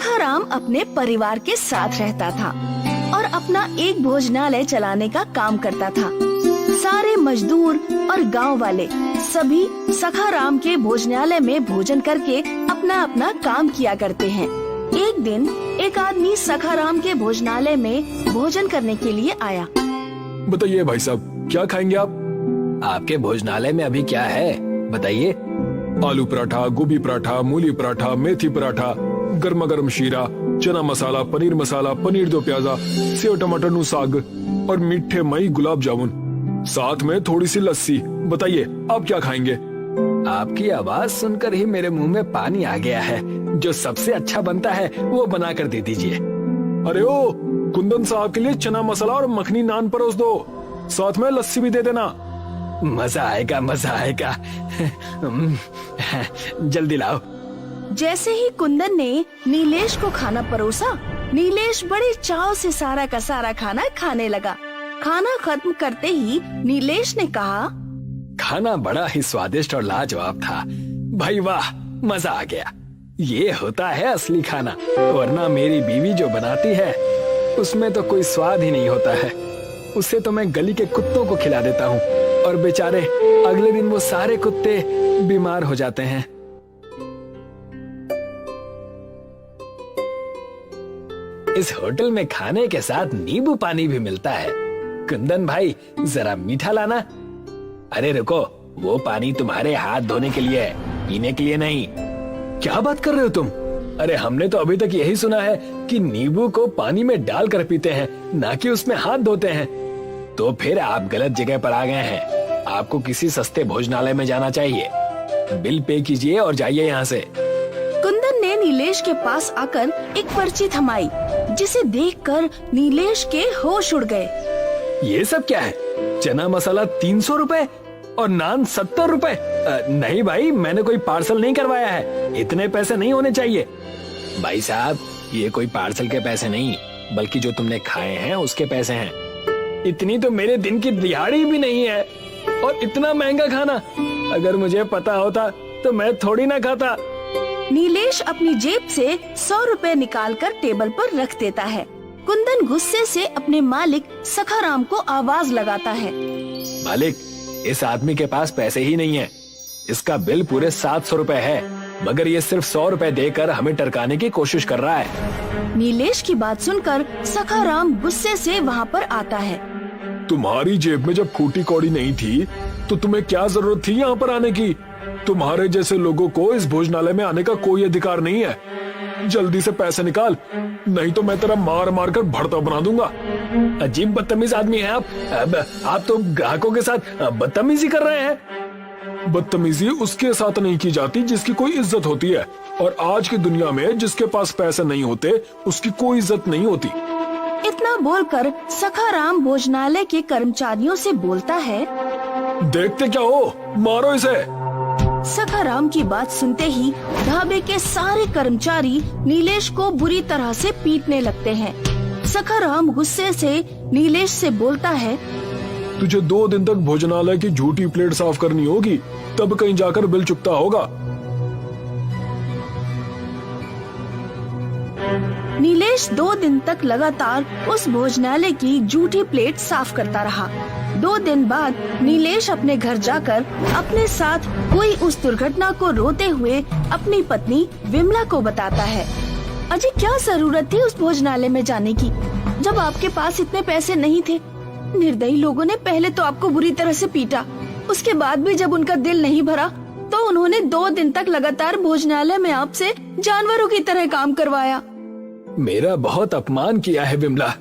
सखाराम अपने परिवार के साथ रहता था और अपना एक भोजनालय चलाने का काम करता था। सारे मजदूर और गांव वाले सभी सखाराम के भोजनालय में भोजन करके अपना अपना काम किया करते हैं। एक दिन एक आदमी सखाराम के भोजनालय में भोजन करने के लिए आया। बताइए भाई साहब, क्या खाएंगे आप? आपके भोजनालय में अभी क्या है बताइए। आलू पराठा, गोभी पराठा, मूली पराठा, मेथी पराठा, गर्मा गर्म शीरा, चना मसाला, पनीर मसाला, पनीर दो प्याजा, सेव टमाटर नु साग और मीठे मई गुलाब जामुन, साथ में थोड़ी सी लस्सी। बताइए आप क्या खाएंगे? आपकी आवाज सुनकर ही मेरे मुंह में पानी आ गया है। जो सबसे अच्छा बनता है वो बना कर दे दीजिए। अरे ओ, कुंदन साहब के लिए चना मसाला और मखनी नान परोस दो, साथ में लस्सी भी दे देना। मजा आएगा, मजा आएगा। जल्दी लाओ। जैसे ही कुंदन ने नीलेश को खाना परोसा, नीलेश बड़े चाव से सारा का सारा खाना खाने लगा। खाना खत्म करते ही नीलेश ने कहा, खाना बड़ा ही स्वादिष्ट और लाजवाब था भाई, वाह मजा आ गया। ये होता है असली खाना, वरना मेरी बीवी जो बनाती है उसमें तो कोई स्वाद ही नहीं होता है। उसे तो मैं गली के कुत्तों को खिला देता हूँ और बेचारे अगले दिन वो सारे कुत्ते बीमार हो जाते हैं। इस होटल में खाने के साथ नींबू पानी भी मिलता है। कुंदन भाई जरा मीठा लाना। अरे रुको, वो पानी तुम्हारे हाथ धोने के लिए है, पीने के लिए नहीं। क्या बात कर रहे हो तुम? अरे हमने तो अभी तक यही सुना है कि नींबू को पानी में डालकर पीते हैं, ना कि उसमें हाथ धोते हैं। तो फिर आप गलत जगह पर आ गए हैं। आपको किसी सस्ते भोजनालय में जाना चाहिए। बिल पे कीजिए और जाइए यहाँ से। कुंदन ने नीलेश के पास आकर एक पर्ची थमाई, जिसे देखकर नीलेश के होश उड़ गए। ये सब क्या है? चना मसाला 300 रुपए और नान 70 रुपए। नहीं भाई, मैंने कोई पार्सल नहीं करवाया है, इतने पैसे नहीं होने चाहिए। भाई साहब, ये कोई पार्सल के पैसे नहीं, बल्कि जो तुमने खाए हैं उसके पैसे हैं। इतनी तो मेरे दिन की दिहाड़ी भी नहीं है, और इतना महंगा खाना। अगर मुझे पता होता तो मैं थोड़ी ना खाता। नीलेश अपनी जेब से 100 रुपए निकालकर टेबल पर रख देता है। कुंदन गुस्से से अपने मालिक सखाराम को आवाज लगाता है। मालिक, इस आदमी के पास पैसे ही नहीं है। इसका बिल पूरे 700 रुपए है, मगर ये सिर्फ 100 रुपए देकर हमें टरकाने की कोशिश कर रहा है। नीलेश की बात सुनकर सखाराम गुस्से से वहाँ पर आता है। तुम्हारी जेब में जब फूटी कौड़ी नहीं थी तो तुम्हें क्या जरूरत थी यहाँ पर आने की? तुम्हारे जैसे लोगों को इस भोजनालय में आने का कोई अधिकार नहीं है। जल्दी से पैसे निकाल, नहीं तो मैं तेरा मार मार कर भड़ता बना दूंगा। अजीब बदतमीज आदमी है आप तो ग्राहकों के साथ बदतमीजी कर रहे हैं। बदतमीजी उसके साथ नहीं की जाती जिसकी कोई इज्जत होती है, और आज की दुनिया में जिसके पास पैसे नहीं होते उसकी कोई इज्जत नहीं होती। इतना बोलकर सखाराम भोजनालय के कर्मचारियों से बोलता है, देखते क्या हो, मारो इसे। सखाराम की बात सुनते ही ढाबे के सारे कर्मचारी नीलेश को बुरी तरह से पीटने लगते हैं। सखाराम गुस्से से नीलेश से बोलता है, तुझे 2 दिन तक भोजनालय की झूठी प्लेट साफ करनी होगी, तब कहीं जाकर बिल चुकता होगा। नीलेश 2 दिन तक लगातार उस भोजनालय की झूठी प्लेट साफ करता रहा। 2 दिन बाद नीलेश अपने घर जाकर अपने साथ हुई उस दुर्घटना को रोते हुए अपनी पत्नी विमला को बताता है। अजी, क्या जरूरत थी उस भोजनालय में जाने की, जब आपके पास इतने पैसे नहीं थे। निर्दयी लोगों ने पहले तो आपको बुरी तरह से पीटा, उसके बाद भी जब उनका दिल नहीं भरा तो उन्होंने 2 दिन तक लगातार भोजनालय में आपसे जानवरों की तरह काम करवाया। मेरा बहुत अपमान किया है विमला।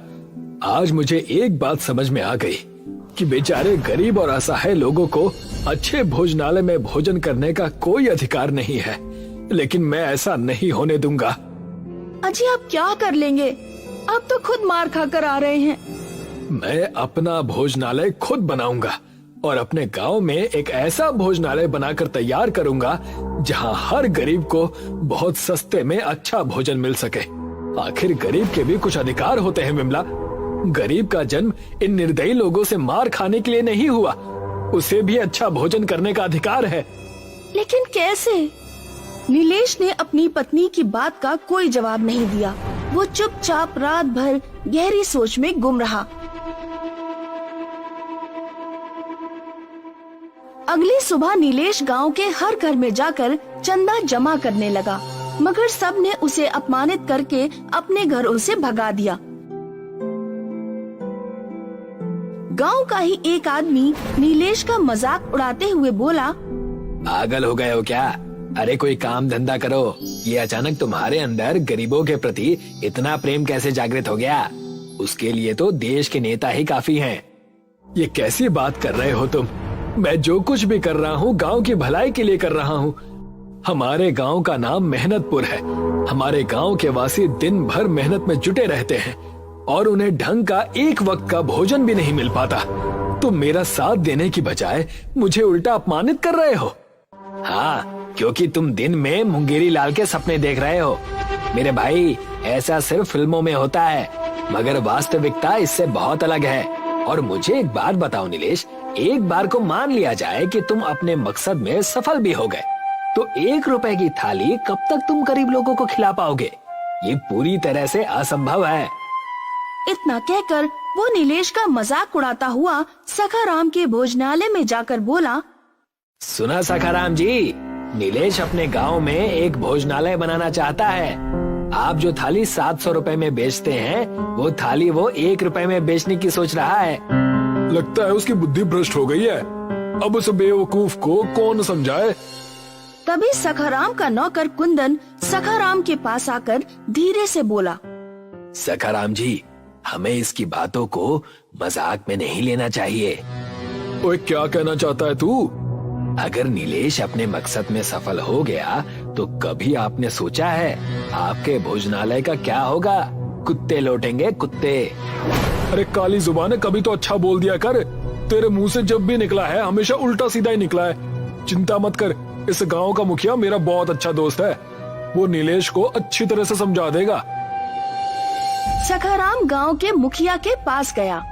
आज मुझे एक बात समझ में आ गई कि बेचारे गरीब और असहाय लोगों को अच्छे भोजनालय में भोजन करने का कोई अधिकार नहीं है, लेकिन मैं ऐसा नहीं होने दूंगा। अजी, आप क्या कर लेंगे? आप तो खुद मार खाकर आ रहे हैं। मैं अपना भोजनालय खुद बनाऊंगा और अपने गांव में एक ऐसा भोजनालय बनाकर तैयार करूंगा जहां हर गरीब को बहुत सस्ते में अच्छा भोजन मिल सके। आखिर गरीब के भी कुछ अधिकार होते हैं विमला। गरीब का जन्म इन निर्दयी लोगों से मार खाने के लिए नहीं हुआ, उसे भी अच्छा भोजन करने का अधिकार है। लेकिन कैसे? नीलेश ने अपनी पत्नी की बात का कोई जवाब नहीं दिया। वो चुपचाप रात भर गहरी सोच में गुम रहा। अगली सुबह नीलेश गांव के हर घर में जाकर चंदा जमा करने लगा, मगर सब ने उसे अपमानित करके अपने घरों से भगा दिया। गांव का ही एक आदमी नीलेश का मजाक उड़ाते हुए बोला, पागल हो गए हो क्या? अरे कोई काम धंधा करो। ये अचानक तुम्हारे अंदर गरीबों के प्रति इतना प्रेम कैसे जागृत हो गया? उसके लिए तो देश के नेता ही काफी हैं। ये कैसी बात कर रहे हो तुम? मैं जो कुछ भी कर रहा हूँ गांव की भलाई के लिए कर रहा हूँ। हमारे गांव का नाम मेहनतपुर है। हमारे गांव के वासी दिन भर मेहनत में जुटे रहते हैं और उन्हें ढंग का एक वक्त का भोजन भी नहीं मिल पाता। तुम मेरा साथ देने की बजाय मुझे उल्टा अपमानित कर रहे हो। हाँ, क्योंकि तुम दिन में मुंगेरी लाल के सपने देख रहे हो। मेरे भाई, ऐसा सिर्फ फिल्मों में होता है, मगर वास्तविकता इससे बहुत अलग है। और मुझे एक बात बताओ नीलेश, एक बार को मान लिया जाए कि तुम अपने मकसद में सफल भी हो गए, तो 1 रुपए की थाली कब तक तुम गरीब लोगों को खिला पाओगे? ये पूरी तरह से असंभव है। इतना कहकर वो नीलेश का मजाक उड़ाता हुआ सखाराम के भोजनालय में जाकर बोला, सुना सखाराम जी, नीलेश अपने गांव में एक भोजनालय बनाना चाहता है। आप जो थाली 700 रुपए में बेचते हैं, वो थाली वो 1 रुपए में बेचने की सोच रहा है। लगता है उसकी बुद्धि भ्रष्ट हो गई है। अब उस बेवकूफ को कौन समझाए? तभी सखाराम का नौकर कुंदन सखाराम के पास आकर धीरे से बोला, सखाराम जी, हमें इसकी बातों को मजाक में नहीं लेना चाहिए। ओए, क्या कहना चाहता है तू? अगर नीलेश अपने मकसद में सफल हो गया तो कभी आपने सोचा है आपके भोजनालय का क्या होगा? कुत्ते लौटेंगे, कुत्ते। अरे काली जुबान, कभी तो अच्छा बोल दिया कर। तेरे मुंह से जब भी निकला है हमेशा उल्टा सीधा ही निकला है। चिंता मत कर, इस गांव का मुखिया मेरा बहुत अच्छा दोस्त है। वो नीलेश को अच्छी तरह से समझा देगा। सखाराम गांव के मुखिया के पास गया।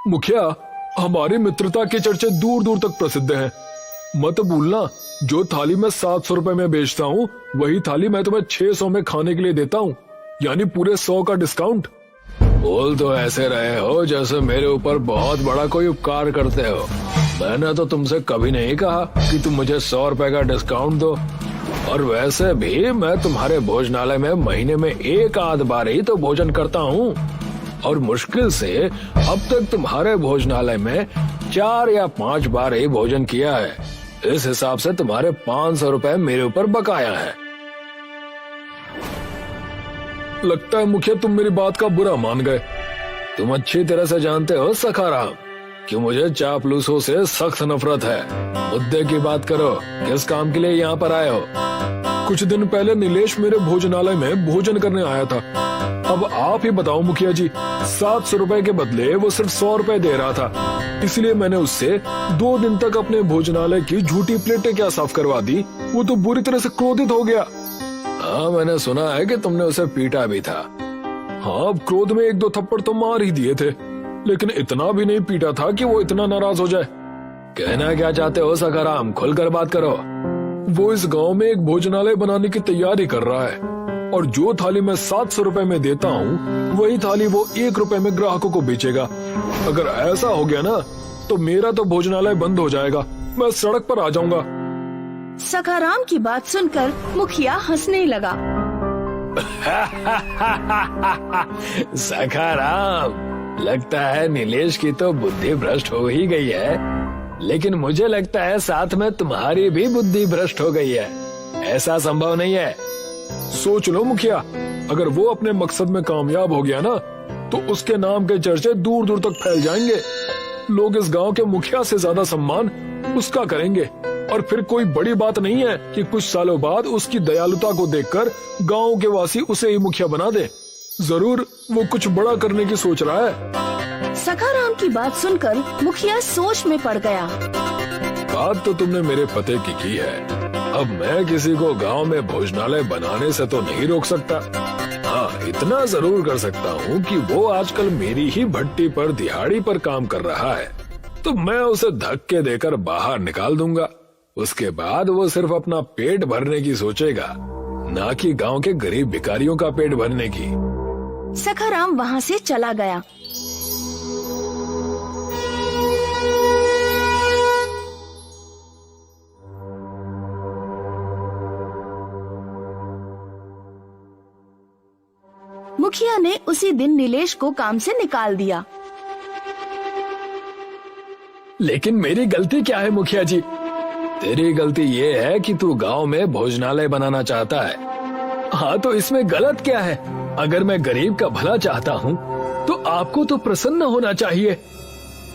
मुखिया, हमारी मित्रता के चर्चे दूर दूर तक प्रसिद्ध हैं। मत भूलना, जो थाली मैं 700 रुपए में बेचता हूँ, वही थाली मैं तुम्हें 600 में खाने के लिए देता हूँ, यानी पूरे 100 का डिस्काउंट। बोल तो ऐसे रहे हो जैसे मेरे ऊपर बहुत बड़ा कोई उपकार करते हो। मैंने तो तुमसे कभी नहीं कहा कि तुम मुझे 100 रुपए का डिस्काउंट दो। और वैसे भी मैं तुम्हारे भोजनालय में महीने में 1 आध बार ही तो भोजन करता हूँ, और मुश्किल से अब तक तुम्हारे भोजनालय में 4 या 5 बार ही भोजन किया है। इस हिसाब से तुम्हारे 500 रुपए मेरे ऊपर बकाया है। लगता है मुखिया तुम मेरी बात का बुरा मान गए। तुम अच्छी तरह से जानते हो सखाराम कि मुझे चापलूसों से सख्त नफरत है। मुद्दे की बात करो, किस काम के लिए यहाँ पर आए हो? कुछ दिन पहले नीलेश मेरे भोजनालय में भोजन करने आया था। अब आप ही बताओ मुखिया जी, 700 रुपए के बदले वो सिर्फ 100 रुपए दे रहा था। इसलिए मैंने उससे 2 दिन तक अपने भोजनालय की झूठी प्लेटें क्या साफ करवा दी। वो तो बुरी तरह से क्रोधित हो गया। हाँ, मैंने सुना है कि तुमने उसे पीटा भी था। हाँ, अब क्रोध में 1-2 थप्पड़ तो मार ही दिए थे, लेकिन इतना भी नहीं पीटा था कि वो इतना नाराज हो जाए। कहना क्या चाहते हो सखाराम, खुलकर बात करो। वो इस गांव में एक भोजनालय बनाने की तैयारी कर रहा है, और जो थाली मैं 700 रुपए में देता हूँ, वही थाली वो 1 रुपए में ग्राहकों को बेचेगा। अगर ऐसा हो गया ना, तो मेरा तो भोजनालय बंद हो जाएगा। मैं सड़क पर आ जाऊंगा। सखाराम की बात सुनकर मुखिया हंसने लगा। सखाराम, लगता है नीलेश की तो बुद्धि भ्रष्ट हो ही गई है, लेकिन मुझे लगता है साथ में तुम्हारी भी बुद्धि भ्रष्ट हो गई है। ऐसा संभव नहीं है। सोच लो मुखिया, अगर वो अपने मकसद में कामयाब हो गया ना, तो उसके नाम के चर्चे दूर दूर तक फैल जाएंगे। लोग इस गांव के मुखिया से ज्यादा सम्मान उसका करेंगे, और फिर कोई बड़ी बात नहीं है कि कुछ सालों बाद उसकी दयालुता को देखकर गांव के वासी उसे ही मुखिया बना दे। जरूर वो कुछ बड़ा करने की सोच रहा है। सखाराम की बात सुनकर मुखिया सोच में पड़ गया। बात तो तुमने मेरे पते की है। अब मैं किसी को गांव में भोजनालय बनाने से तो नहीं रोक सकता। हाँ, इतना जरूर कर सकता हूँ कि वो आजकल मेरी ही भट्टी पर दिहाड़ी पर काम कर रहा है। तो मैं उसे धक्के देकर बाहर निकाल दूंगा। उसके बाद वो सिर्फ अपना पेट भरने की सोचेगा, ना कि गांव के गरीब भिखारियों का पेट भरने की। सखाराम वहाँ से चला गया। मुखिया ने उसी दिन नीलेश को काम से निकाल दिया। लेकिन मेरी गलती क्या है मुखिया जी? तेरी गलती ये है कि तू गांव में भोजनालय बनाना चाहता है। हाँ, तो इसमें गलत क्या है? अगर मैं गरीब का भला चाहता हूँ तो आपको तो प्रसन्न होना चाहिए।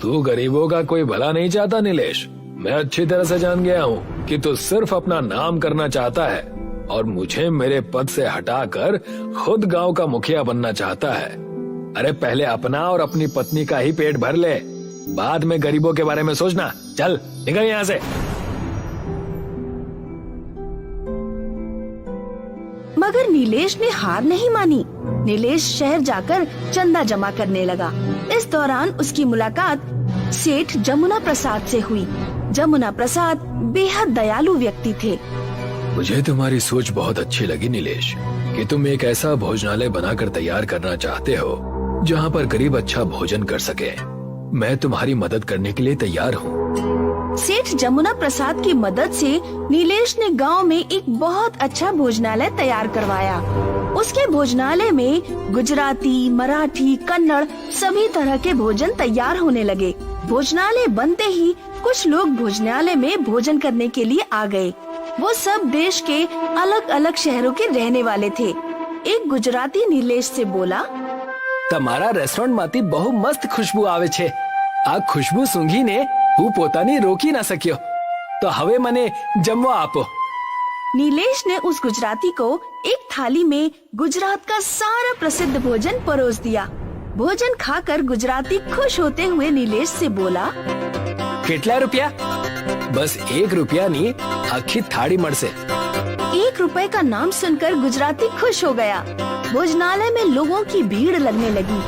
तू गरीबों का कोई भला नहीं चाहता नीलेश। मैं अच्छी तरह से जान गया हूँ कि तू सिर्फ अपना नाम करना चाहता है और मुझे मेरे पद से हटाकर खुद गांव का मुखिया बनना चाहता है। अरे पहले अपना और अपनी पत्नी का ही पेट भर ले, बाद में गरीबों के बारे में सोचना। चल निकल यहाँ से। मगर नीलेश ने हार नहीं मानी। नीलेश शहर जाकर चंदा जमा करने लगा। इस दौरान उसकी मुलाकात सेठ जमुना प्रसाद से हुई। जमुना प्रसाद बेहद दयालु व्यक्ति थे। मुझे तुम्हारी सोच बहुत अच्छी लगी नीलेश, कि तुम एक ऐसा भोजनालय बनाकर तैयार करना चाहते हो जहाँ पर गरीब अच्छा भोजन कर सके। मैं तुम्हारी मदद करने के लिए तैयार हूँ। सेठ जमुना प्रसाद की मदद से नीलेश ने गांव में एक बहुत अच्छा भोजनालय तैयार करवाया। उसके भोजनालय में गुजराती, मराठी, कन्नड़ सभी तरह के भोजन तैयार होने लगे। भोजनालय बनते ही कुछ लोग भोजनालय में भोजन करने के लिए आ गए। वो सब देश के अलग अलग शहरों के रहने वाले थे। एक गुजराती नीलेश से बोला, તમારા રેસ્ટોરન્ટમાંથી બહુ મસ્ત ખુશ્બુ આવે છે। આ ખુશ્બુ સૂંઘીને હું પોતાની રોકી ના શક્યો। તો હવે મને જમવા આપો। नीलेश ने उस गुजराती को एक थाली में गुजरात का सारा प्रसिद्ध भोजन परोस दिया। भोजन खाकर गुजराती खुश होते हुए नीलेश से बोला, કેટલા રૂપિયા? બસ 1 રૂપિયાની આખી થાળી મળશે। 1 रुपए का नाम सुनकर गुजराती खुश हो गया। भोजनालय में लोगों की भीड़ लगने लगी।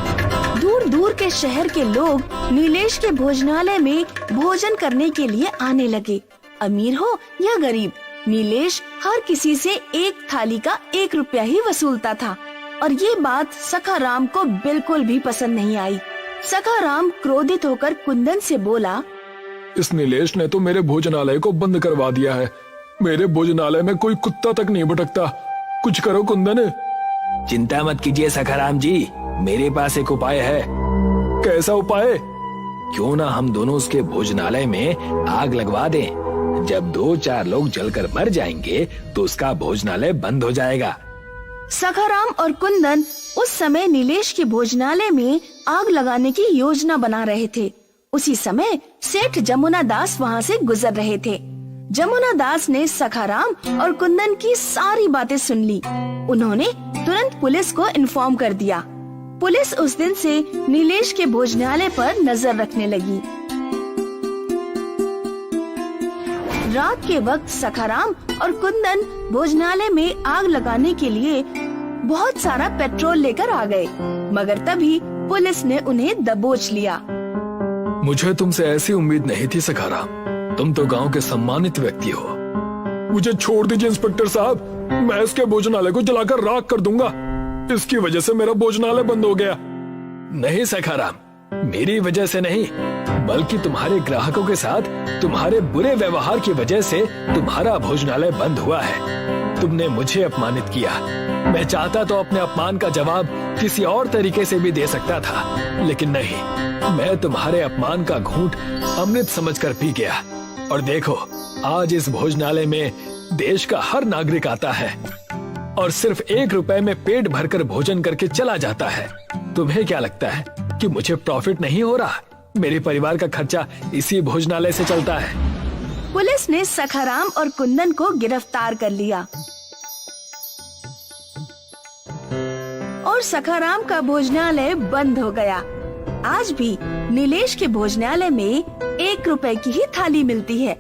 दूर दूर के शहर के लोग नीलेश के भोजनालय में भोजन करने के लिए आने लगे। अमीर हो या गरीब, नीलेश हर किसी से एक थाली का 1 रुपया ही वसूलता था। और ये बात सखाराम को बिल्कुल भी पसंद नहीं आई। सखाराम क्रोधित होकर कुंदन से बोला, इस नीलेश ने तो मेरे भोजनालय को बंद करवा दिया है। मेरे भोजनालय में कोई कुत्ता तक नहीं भटकता। कुछ करो कुंदन। चिंता मत कीजिए सखाराम जी, मेरे पास एक उपाय है। कैसा उपाय? क्यों ना हम दोनों उसके भोजनालय में आग लगवा दें। जब 2-4 लोग जलकर मर जाएंगे तो उसका भोजनालय बंद हो जाएगा। सखाराम और कुंदन उस समय नीलेश के भोजनालय में आग लगाने की योजना बना रहे थे। उसी समय सेठ जमुना दास वहाँ से गुजर रहे थे। जमुना दास ने सखाराम और कुंदन की सारी बातें सुन ली। उन्होंने तुरंत पुलिस को इन्फॉर्म कर दिया। पुलिस उस दिन से नीलेश के भोजनालय पर नजर रखने लगी। रात के वक्त सखाराम और कुंदन भोजनालय में आग लगाने के लिए बहुत सारा पेट्रोल लेकर आ गए, मगर तभी पुलिस ने उन्हें दबोच लिया। मुझे तुमसे ऐसी उम्मीद नहीं थी सखाराम। तुम तो गांव के सम्मानित व्यक्ति हो। मुझे छोड़ दीजिए इंस्पेक्टर साहब, मैं इसके भोजनालय को जलाकर राख कर दूंगा। इसकी वजह से मेरा भोजनालय बंद हो गया। नहीं सखाराम, मेरी वजह से नहीं, बल्कि तुम्हारे ग्राहकों के साथ तुम्हारे बुरे व्यवहार की वजह से तुम्हारा भोजनालय बंद हुआ है। तुमने मुझे अपमानित किया। मैं चाहता तो अपने अपमान का जवाब किसी और तरीके से भी दे सकता था, लेकिन नहीं, मैं तुम्हारे अपमान का घूंट अमृत समझकर पी गया। और देखो, आज इस भोजनालय में देश का हर नागरिक आता है और सिर्फ 1 रुपए में पेट भरकर भोजन करके चला जाता है। तुम्हें क्या लगता है कि मुझे प्रॉफिट नहीं हो रहा? मेरे परिवार का खर्चा इसी भोजनालय से चलता है। पुलिस ने सखाराम और कुंदन को गिरफ्तार कर लिया और सखाराम का भोजनालय बंद हो गया। आज भी नीलेश के भोजनालय में 1 रुपए की ही थाली मिलती है।